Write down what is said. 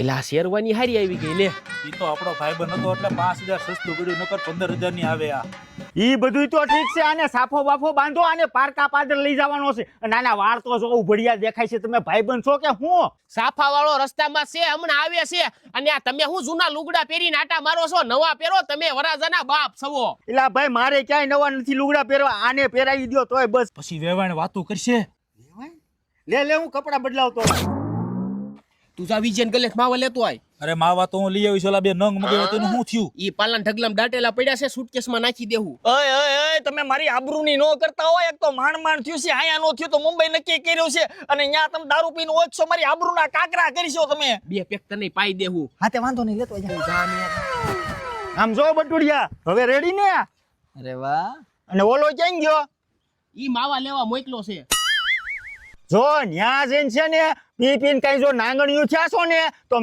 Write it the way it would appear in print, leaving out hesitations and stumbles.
એટલે આ શેરવાની હારી આવી ગઈ લે. ઈ તો આપણો ભાઈબંધ હતો એટલે 5000 સસ્તું પડ્યું, નકર 15000 ની આવે આ. ઈ બધું તો ઠીક છે, આને સાફો બાફો બાંધો, આને પારકા પાદર લઈ જવાનો છે. નાના વાળ તો જો ઉભડિયા દેખાય છે, તમે ભાઈબંધ છો કે હું? સાફા વાળો રસ્તામાં છે, હમણાં આવે છે. અને આ તમે હું જૂના લુગડા પહેરીને આટા મારો છો? નવા પહેરો, તમે વરાજાના બાપ છો. એલા ભાઈ મારે ક્યાંય નવા નથી લુગડા પહેરવા, આને પહેરાવી દો તોય બસ. પછી વેવાણ વાતું કરશે. લે હું કપડા બદલાવતો. તું જા વિજયન ગલેખ માવા લેતો આય. અરે માવા તો હું લઈ આવીશ, ઓલા બે નંગ મગાવ્યા તેનું શું થયું? ઈ પાલન ઢગલામ દાટેલા પડ્યા છે, સુટકેસમાં નાખી દેવું. ઓય તમે મારી આબરૂની નો કરતા હોય. એક તો માંડ થયું છે, આયા નો થયું તો મુંબઈ નક્કી કર્યું છે, અને ન્યા તમે દારૂ પીને ઓછો મારી આબરૂના કાકરા કરીશો તમે. બે પેક તને પાઈ દેવું. હા તે વાંધો નહીં, લેતો જા. આમ જો બટુડિયા હવે રેડી ને? અરે વાહ. અને ઓલો ક્યાં ગયો? ઈ માવા લેવા મોકલો છે. જો ન્યા જઈને છે ને પી પીને કઈ જો નાંગણીયું થયા છો ને તો